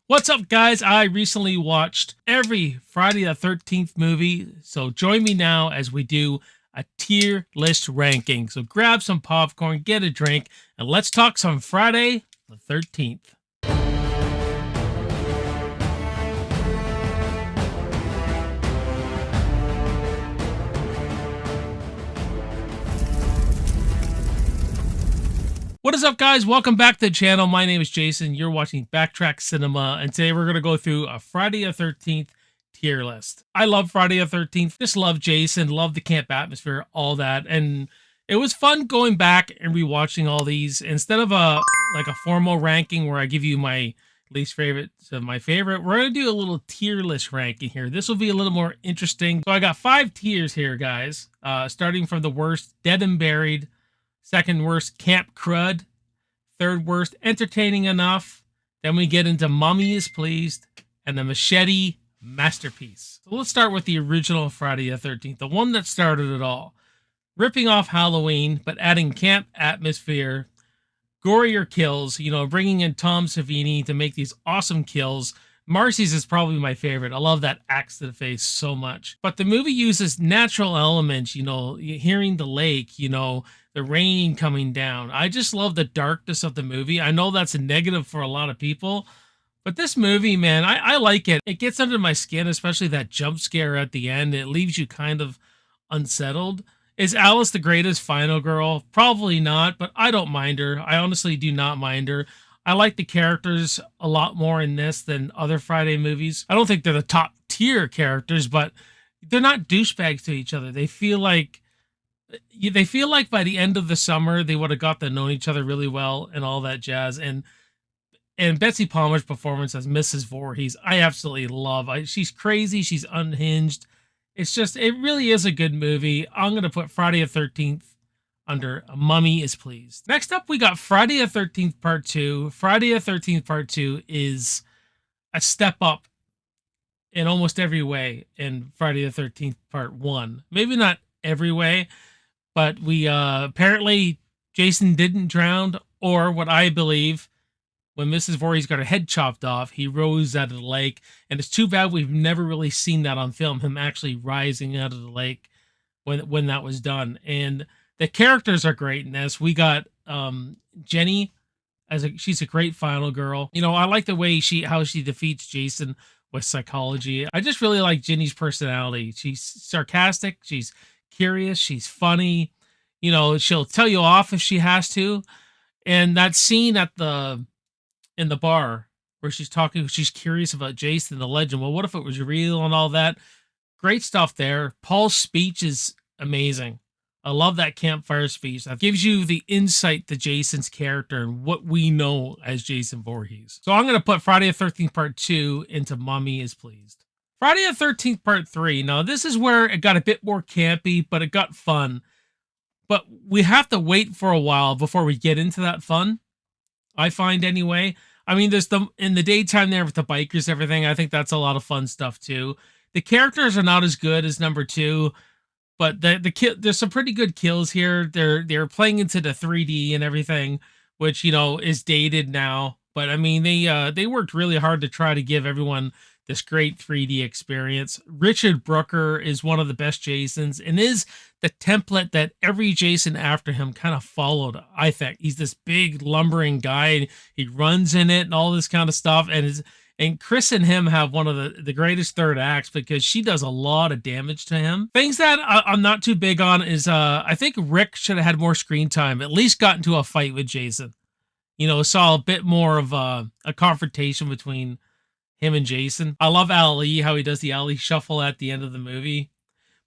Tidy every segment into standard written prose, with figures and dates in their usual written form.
What's up, guys? I recently watched every Friday the 13th movie, so join me now as we do a tier list ranking. So grab some popcorn, get a drink, and let's talk some Friday the 13th. What is up, guys? Welcome back to the channel. My name is Jason. You're watching BACKTRACK Cinema, and today we're going to go through a Friday the 13th tier list. I love Friday the 13th. Just love Jason, love the camp atmosphere, all that. And it was fun going back and rewatching all these. Instead of a formal ranking where I give you my least favorite to my favorite, we're going to do a little tier list ranking here. This will be a little more interesting. So I got 5 tiers here, guys. Starting from the worst, Dead and Buried. Second worst, Camp Crud. Third worst, Entertaining Enough. Then we get into Mummy is Pleased and the Machete Masterpiece. So let's start with the original Friday the 13th, the one that started it all. Ripping off Halloween, but adding camp atmosphere, gorier kills, bringing in Tom Savini to make these awesome kills. Marcy's is probably my favorite. I love that axe to the face so much. But the movie uses natural elements, hearing the lake, the rain coming down. I just love the darkness of the movie. I know that's a negative for a lot of people, but this movie, man, I like it. It gets under my skin, especially that jump scare at the end. It leaves you kind of unsettled. Is Alice the greatest final girl? Probably not, but I don't mind her. I honestly do not mind her. I like the characters a lot more in this than other Friday movies. I don't think they're the top tier characters, but they're not douchebags to each other. They feel like by the end of the summer they would have got to know each other really well and all that jazz. And Betsy Palmer's performance as Mrs. Voorhees, I absolutely love. She's crazy. She's unhinged. It really is a good movie. I'm going to put Friday the 13th under Mummy is Pleased. Next up, we got Friday the 13th Part 2. Friday the 13th Part 2 is a step up in almost every way in Friday the 13th Part 1. Maybe not every way, but we apparently Jason didn't drown, or what I believe, when Mrs. Voorhees got her head chopped off, he rose out of the lake. And it's too bad we've never really seen that on film, him actually rising out of the lake when that was done. And the characters are great in this. We got Jenny she's a great final girl. I like the way how she defeats Jason with psychology. I just really like Jenny's personality. She's sarcastic, she's curious, she's funny. She'll tell you off if she has to. And that scene in the bar where she's curious about Jason the legend. Well, what if it was real and all that? Great stuff there. Paul's speech is amazing. I love that campfire speech. That gives you the insight to Jason's character and what we know as Jason Voorhees. So I'm going to put Friday the 13th Part 2 into Mummy is Pleased. Friday the 13th Part 3. Now, this is where it got a bit more campy, but it got fun. But we have to wait for a while before we get into that fun, I find anyway. I mean, there's in the daytime there with the bikers, everything. I think that's a lot of fun stuff too. The characters are not as good as number 2. But there's some pretty good kills here. They're playing into the 3D and everything, which is dated now. But I mean, they worked really hard to try to give everyone this great 3D experience. Richard Brooker is one of the best Jasons and is the template that every Jason after him kind of followed. I think he's this big lumbering guy, and he runs in it and all this kind of stuff. And Chris and him have one of the greatest third acts because she does a lot of damage to him. Things that I'm not too big on is I think Rick should have had more screen time, at least got into a fight with Jason. Saw a bit more of a confrontation between him and Jason. I love Ali, how he does the Ali shuffle at the end of the movie.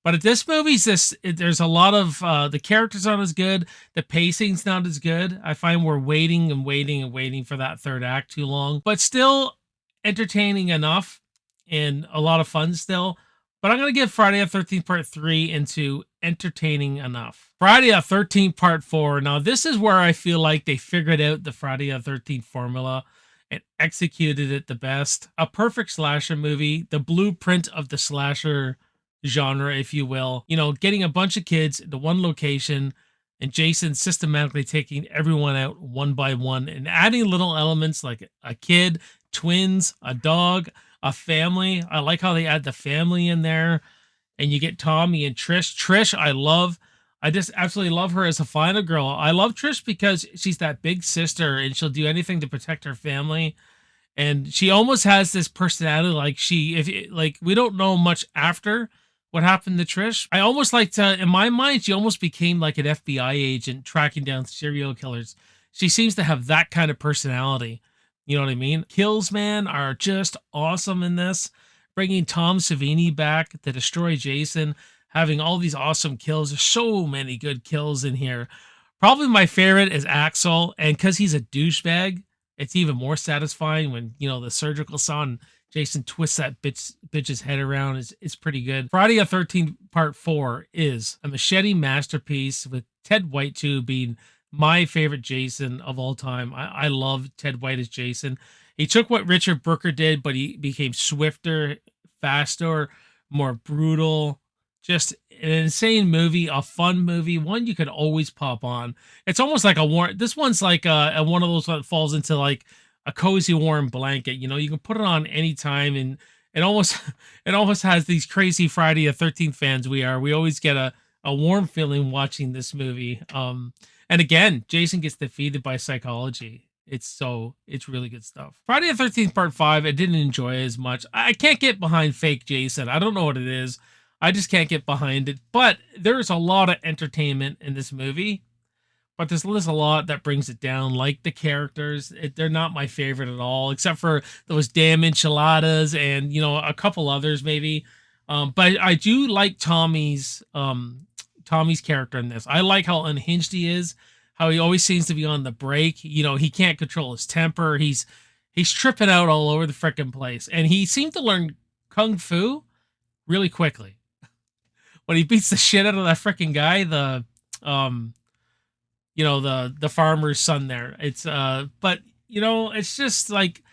But at this movie, there's a lot of the characters aren't as good. The pacing's not as good. I find we're waiting and waiting and waiting for that third act too long. But still entertaining enough and a lot of fun still. But I'm going to give Friday the 13th Part 3 into entertaining enough. Friday the 13th Part 4. Now, this is where I feel like they figured out the Friday the 13th formula and executed it the best. A perfect slasher movie, the blueprint of the slasher genre, if you will. Getting a bunch of kids into one location and Jason systematically taking everyone out one by one and adding little elements like a kid twins, a dog, a family. I like how they add the family in there, and you get Tommy and Trish. Trish, I love. I just absolutely love her as a final girl. I love Trish because she's that big sister and she'll do anything to protect her family. And she almost has this personality like like we don't know much after what happened to Trish. I almost like to, in my mind, she almost became like an FBI agent tracking down serial killers. She seems to have that kind of personality. You know what I mean? Kills, man, are just awesome in this. Bringing Tom Savini back to destroy Jason, having all these awesome kills. There's so many good kills in here. Probably my favorite is Axel, and because he's a douchebag, it's even more satisfying when, you know, the surgical saw and Jason twists that bitch's head around. It's pretty good. Friday the 13th Part 4 is a machete masterpiece with Ted White being my favorite Jason of all time. I love Ted White as Jason. He took what Richard Brooker did, but he became swifter, faster, more brutal. Just an insane movie, a fun movie, one you could always pop on. It's almost like a warm. This one's like a one of those that falls into like a cozy warm blanket. You know, you can put it on anytime, and it almost it almost has these crazy Friday the 13th fans we are. We always get a warm feeling watching this movie. And again, Jason gets defeated by psychology. It's really good stuff. Friday the 13th Part 5, I didn't enjoy as much. I can't get behind fake Jason. I don't know what it is. I just can't get behind it. But there's a lot of entertainment in this movie. But there's a lot that brings it down, like the characters. They're not my favorite at all, except for those damn enchiladas and, you know, a couple others maybe. But I do like Tommy's character in this. I like how unhinged he is, how he always seems to be on the break. You know, he can't control his temper. He's tripping out all over the frickin' place. And he seemed to learn kung fu really quickly. When he beats the shit out of that frickin' guy, the farmer's son there. But you know, it's just like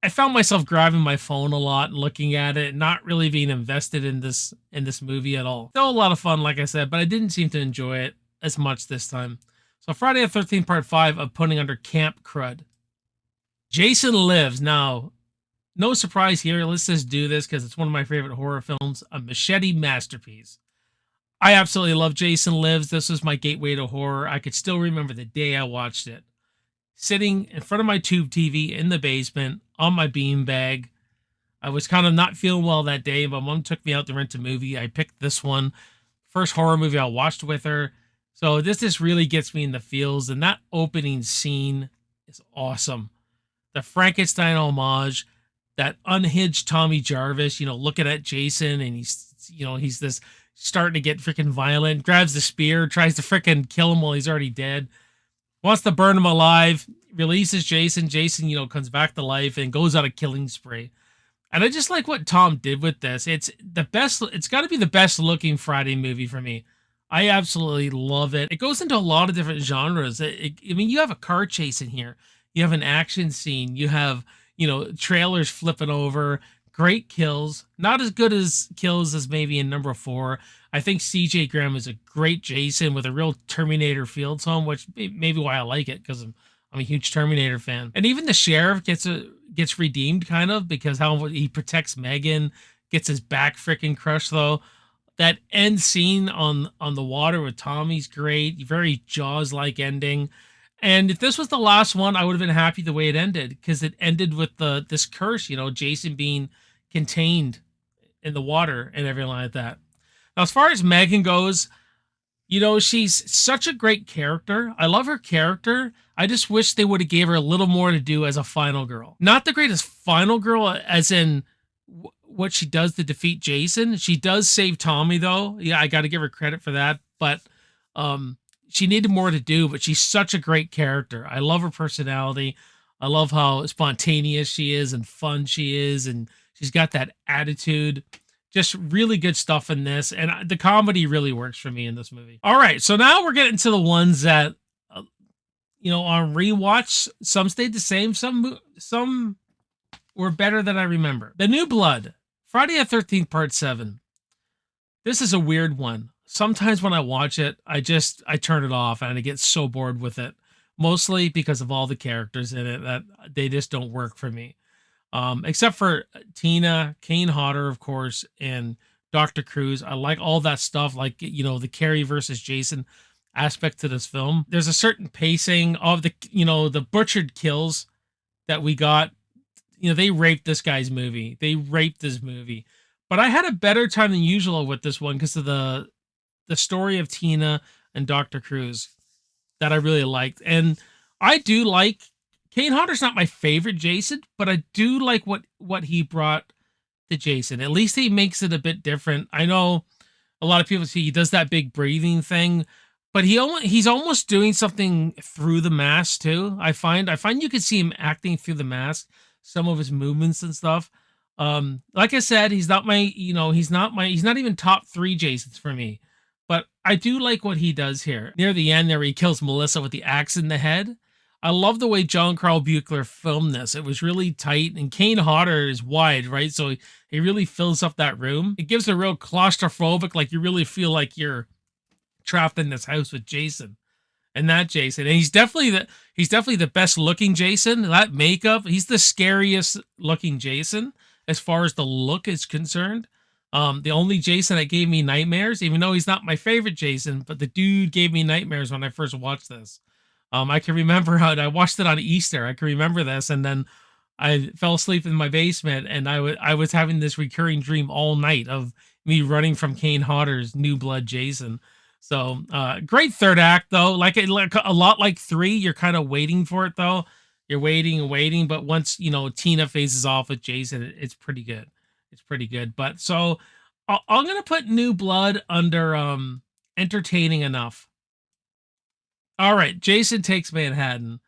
I found myself grabbing my phone a lot and looking at it, not really being invested in this movie at all. Still a lot of fun, like I said, but I didn't seem to enjoy it as much this time. So Friday the 13th Part 5 I'm putting under Camp Crud. Jason Lives. Now, no surprise here. Let's just do this because it's one of my favorite horror films. A machete masterpiece. I absolutely love Jason Lives. This was my gateway to horror. I could still remember the day I watched it. Sitting in front of my tube TV in the basement on my beanbag. I was kind of not feeling well that day. My mom took me out to rent a movie. I picked this one. First horror movie I watched with her. So this just really gets me in the feels. And that opening scene is awesome. The Frankenstein homage, that unhinged Tommy Jarvis, you know, looking at Jason and he's this starting to get freaking violent, grabs the spear, tries to freaking kill him while he's already dead, wants to burn him alive, releases Jason. Jason, you know, comes back to life and goes on a killing spree. And I just like what Tom did with this. It's the best. It's got to be the best looking Friday movie for me. I absolutely love it. It goes into a lot of different genres. I mean, you have a car chase in here. You have an action scene. You have, you know, trailers flipping over. Great kills. Not as good as kills as maybe in number 4. I think CJ Graham is a great Jason with a real Terminator feel to him, which maybe why I like it, because I'm a huge Terminator fan. And even the sheriff gets redeemed kind of because how he protects Megan, gets his back freaking crushed though. That end scene on the water with Tommy's great, very Jaws-like ending. And if this was the last one, I would have been happy the way it ended, because it ended with this curse, you know, Jason being contained in the water and everything like that. Now, as far as Megan goes, you know, she's such a great character. I love her character. I just wish they would have gave her a little more to do as a final girl. Not the greatest final girl, as in what she does to defeat Jason. She does save Tommy, though. Yeah, I got to give her credit for that. But she needed more to do, but she's such a great character. I love her personality. I love how spontaneous she is and fun she is, and she's got that attitude. Just really good stuff in this, and the comedy really works for me in this movie. All right, so now we're getting to the ones that, you know, on rewatch, some stayed the same, some were better than I remember. The New Blood, Friday the 13th Part 7. This is a weird one. Sometimes when I watch it, I turn it off and I get so bored with it, mostly because of all the characters in it that they just don't work for me. Except for Tina, Kane Hodder, of course, and Dr. Cruz. I like all that stuff, like, the Carrie versus Jason aspect to this film. There's a certain pacing of the butchered kills that we got. They raped this guy's movie. They raped this movie. But I had a better time than usual with this one because of the story of Tina and Dr. Cruz that I really liked. And I do like Kane Hodder's not my favorite Jason, but I do like what he brought to Jason. At least he makes it a bit different. I know a lot of people see he does that big breathing thing, but he's almost doing something through the mask too. I find you could see him acting through the mask, some of his movements and stuff. Like I said, he's not even top 3 Jasons for me. But I do like what he does here. Near the end there, he kills Melissa with the axe in the head. I love the way John Carl Buechler filmed this. It was really tight, and Kane Hodder is wide, right? So he really fills up that room. It gives a real claustrophobic, like you really feel like you're trapped in this house with Jason. And that Jason, and he's definitely the best looking Jason. That makeup, he's the scariest looking Jason as far as the look is concerned. The only Jason that gave me nightmares, even though he's not my favorite Jason, but the dude gave me nightmares when I first watched this. I can remember how I watched it on Easter. I can remember this, and then I fell asleep in my basement, and I was having this recurring dream all night of me running from Kane Hodder's New Blood Jason. So great third act though. Like a lot like 3, you're kind of waiting for it though. You're waiting and waiting, but once Tina faces off with Jason, it's pretty good. It's pretty good. But so I'm gonna put New Blood under entertaining enough. All right, Jason Takes Manhattan.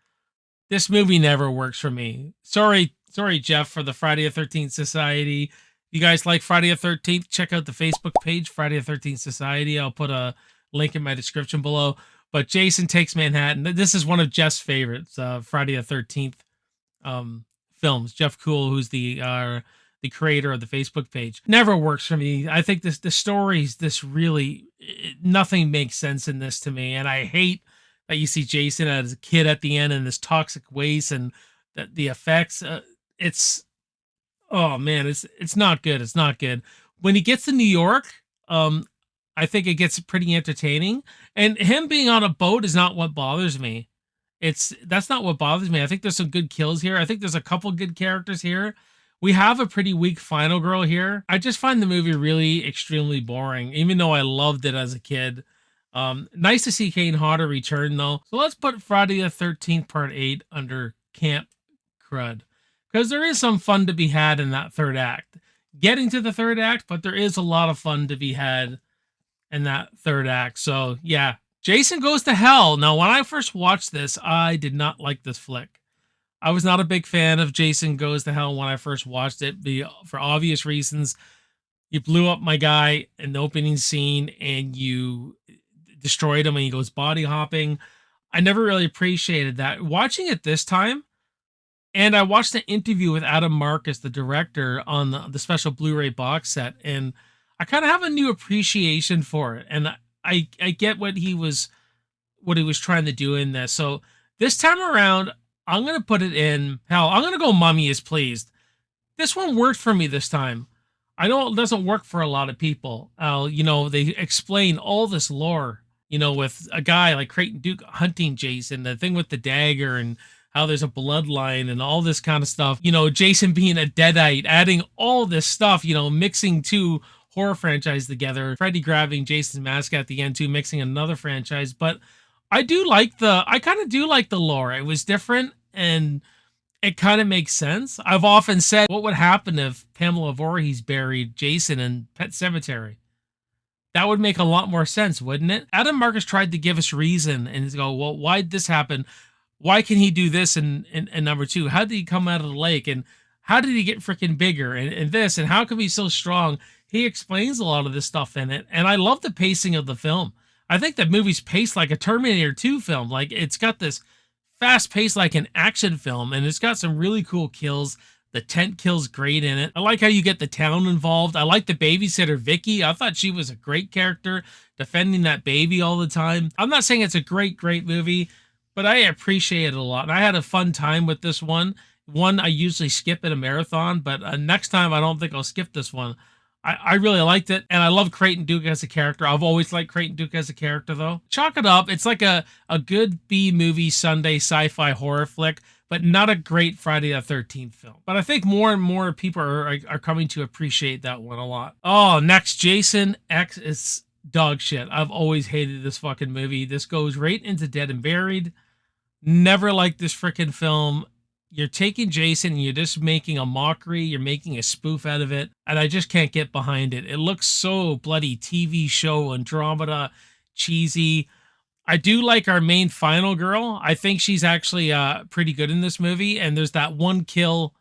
This movie never works for me. Sorry, Jeff, for the Friday the 13th Society. You guys like Friday the 13th? Check out the Facebook page, Friday the 13th Society. I'll put a link in my description below. But Jason Takes Manhattan. This is one of Jeff's favorites, Friday the 13th films. Jeff Cool, who's the creator of the Facebook page. Never works for me. I think the stories, nothing makes sense in this to me. And I hate that you see Jason as a kid at the end in this toxic waste, and the effects. Oh man, it's not good. It's not good. When he gets to New York, I think it gets pretty entertaining. And him being on a boat is not what bothers me. That's not what bothers me. I think there's some good kills here. I think there's a couple good characters here. We have a pretty weak final girl here. I just find the movie really extremely boring, even though I loved it as a kid. Nice to see Kane Hodder return though. So let's put Friday the 13th Part 8 under Camp Crud, because there is some fun to be had in that third act. Getting to the third act, but there is a lot of fun to be had in that third act. So yeah, Jason Goes to Hell. Now, when I first watched this, I did not like this flick. I was not a big fan of Jason Goes to Hell when I first watched it, for obvious reasons. You blew up my guy in the opening scene, and you destroyed him, and he goes body hopping. I never really appreciated that. Watching it this time, and I watched an interview with Adam Marcus, the director, on the special Blu-ray box set, and I kind of have a new appreciation for it. And I get what he was trying to do in this. So this time around, I'm gonna put it in. Hell, I'm gonna go Mummy Is Pleased. This one worked for me this time. I know it doesn't work for a lot of people. They explain all this lore, with a guy like Creighton Duke hunting Jason, the thing with the dagger, and how there's a bloodline and all this kind of stuff. Jason being a deadite, adding all this stuff, mixing 2 horror franchises together. Freddy grabbing Jason's mask at the end too, mixing another franchise. But I kind of do like the lore. It was different, and it kind of makes sense. I've often said, what would happen if Pamela Voorhees buried Jason in Pet Sematary? That would make a lot more sense, wouldn't it? Adam Marcus tried to give us reason and go, well, why'd this happen? Why can he do this in number 2? How did he come out of the lake? And how did he get freaking bigger? And this, and how come he's so strong? He explains a lot of this stuff in it. And I love the pacing of the film. I think the movie's paced like a Terminator 2 film. Like, it's got this fast pace like an action film, and it's got some really cool kills. The tent kill's great in it. I like how you get the town involved. I like the babysitter, Vicky. I thought she was a great character, defending that baby all the time. I'm not saying it's a great movie, but I appreciate it a lot. And I had a fun time with this one. One I usually skip in a marathon, but next time I don't think I'll skip this one. I really liked it, and I love Creighton Duke as a character. I've always liked Creighton Duke as a character, though. Chalk it up. It's like a good B movie Sunday sci-fi horror flick, but not a great Friday the 13th film. But I think more and more people are coming to appreciate that one a lot. Oh, next, Jason X is dog shit. I've always hated this fucking movie. This goes right into Dead and Buried. Never liked this freaking film. You're taking Jason and you're just making a mockery. You're making a spoof out of it. And I just can't get behind it. It looks so bloody TV show Andromeda cheesy. I do like our main final girl. I think she's actually pretty good in this movie. And there's that one kill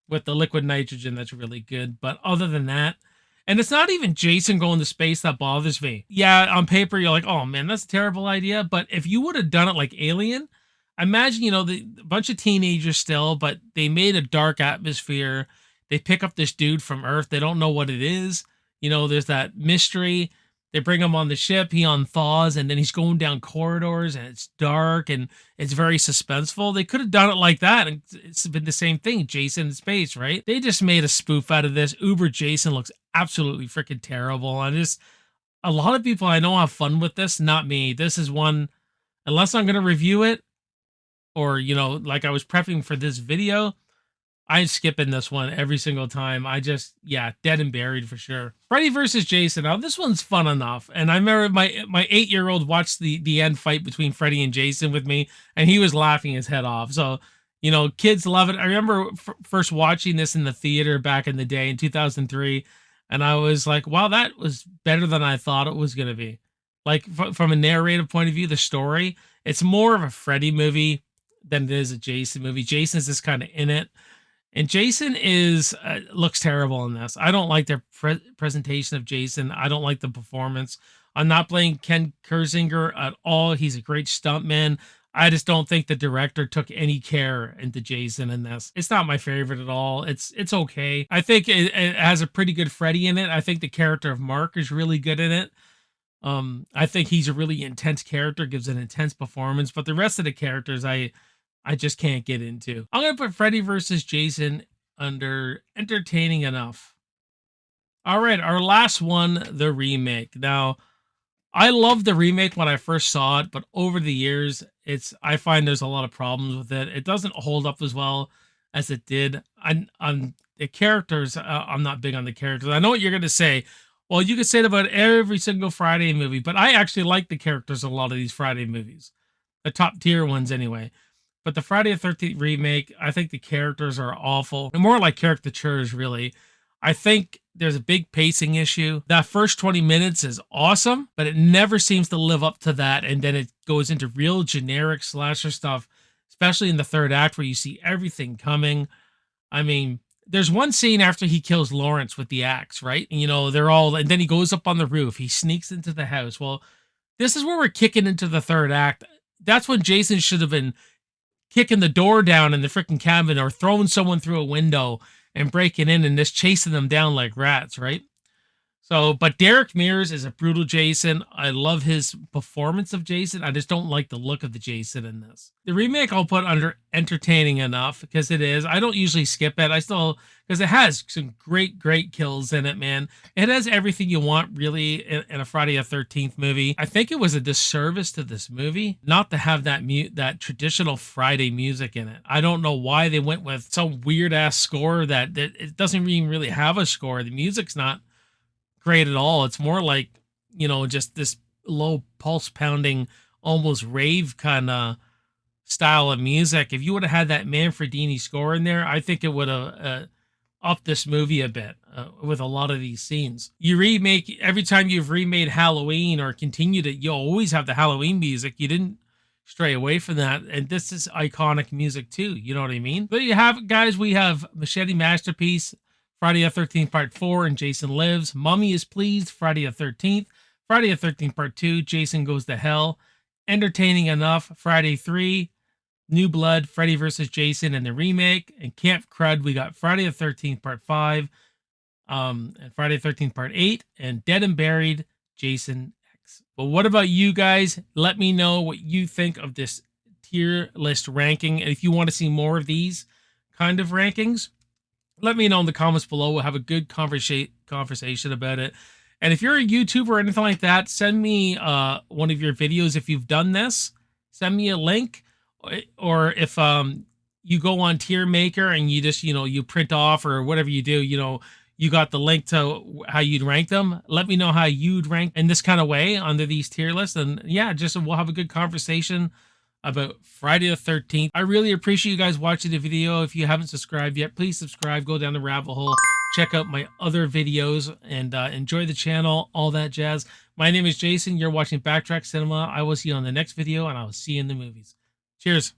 with the liquid nitrogen that's really good. But other than that, and it's not even Jason going to space that bothers me. Yeah, on paper, you're like, oh man, that's a terrible idea. But if you would have done it like Alien, imagine, the a bunch of teenagers still, but they made a dark atmosphere. They pick up this dude from Earth. They don't know what it is. There's that mystery. They bring him on the ship. He unthaws, and then he's going down corridors, and it's dark, and it's very suspenseful. They could have done it like that, and it's been the same thing. Jason in space, right? They just made a spoof out of this. Uber Jason looks absolutely freaking terrible. A lot of people I know have fun with this. Not me. This is one, unless I'm going to review it, or, like I was prepping for this video, I'm skipping this one every single time. Dead and Buried for sure. Freddy versus Jason. Now, this one's fun enough. And I remember my 8-year-old watched the end fight between Freddy and Jason with me, and he was laughing his head off. So, kids love it. I remember first watching this in the theater back in the day in 2003, and I was like, wow, that was better than I thought it was going to be. Like, from a narrative point of view, the story, it's more of a Freddy movie than it is a Jason movie. Jason's just kind of in it. And Jason looks terrible in this. I don't like their presentation of Jason. I don't like the performance. I'm not playing Ken Kersinger at all. He's a great stuntman. I just don't think the director took any care into Jason in this. It's not my favorite at all. It's okay. I think it has a pretty good Freddy in it. I think the character of Mark is really good in it. I think he's a really intense character, gives an intense performance, but the rest of the characters I just can't get into. I'm going to put Freddy versus Jason under entertaining enough. All right, our last one, the remake. Now, I loved the remake when I first saw it, but over the years, I find there's a lot of problems with it. It doesn't hold up as well as it did. I'm the characters, I'm not big on the characters. I know what you're going to say. Well, you could say it about every single Friday movie, but I actually like the characters in a lot of these Friday movies. The top tier ones anyway. But the Friday the 13th remake, I think the characters are awful. They're more like caricatures, really. I think there's a big pacing issue. That first 20 minutes is awesome, but it never seems to live up to that. And then it goes into real generic slasher stuff, especially in the third act where you see everything coming. I mean, there's one scene after he kills Lawrence with the axe, right? And, and then he goes up on the roof. He sneaks into the house. Well, this is where we're kicking into the third act. That's when Jason should have been kicking the door down in the freaking cabin or throwing someone through a window and breaking in and just chasing them down like rats, right? So, but Derek Mears is a brutal Jason. I love his performance of Jason. I just don't like the look of the Jason in this. The remake I'll put under entertaining enough because it is. I don't usually skip it. Because it has some great kills in it, man. It has everything you want, really, in a Friday the 13th movie. I think it was a disservice to this movie not to have that traditional Friday music in it. I don't know why they went with some weird-ass score that it doesn't even really have a score. The music's not great at all. It's more like, just this low pulse pounding, almost rave kind of style of music. If you would have had that Manfredini score in there, I think it would have upped this movie a bit with a lot of these scenes. Every time you've remade Halloween or continued it, you always have the Halloween music. You didn't stray away from that. And this is iconic music too. You know what I mean? There you have it, guys. We have Machete Masterpiece, Friday the 13th Part 4, and Jason Lives. Mummy is Pleased, Friday the 13th. Friday the 13th Part 2, Jason Goes to Hell. Entertaining Enough, Friday 3. New Blood, Freddy vs. Jason, and the remake. And Camp Crud, we got Friday the 13th Part 5. And Friday the 13th Part 8. And Dead and Buried, Jason X. But what about you guys? Let me know what you think of this tier list ranking. And if you want to see more of these, kind of rankings, let me know in the comments below. We'll have a good conversation about it. And if you're a YouTuber or anything like that, send me one of your videos if you've done this. Send me a link, or if you go on Tier Maker and you just you print off or whatever you do, you got the link to how you'd rank them. Let me know how you'd rank in this kind of way under these tier lists, and yeah, just we'll have a good conversation about Friday the 13th. I really appreciate you guys watching the video. If you haven't subscribed yet, please subscribe, go down the rabbit hole, check out my other videos, and enjoy the channel, all that jazz. My name is Jason. You're watching Backtrack Cinema. I will see you on the next video, and I will see you in the movies. Cheers.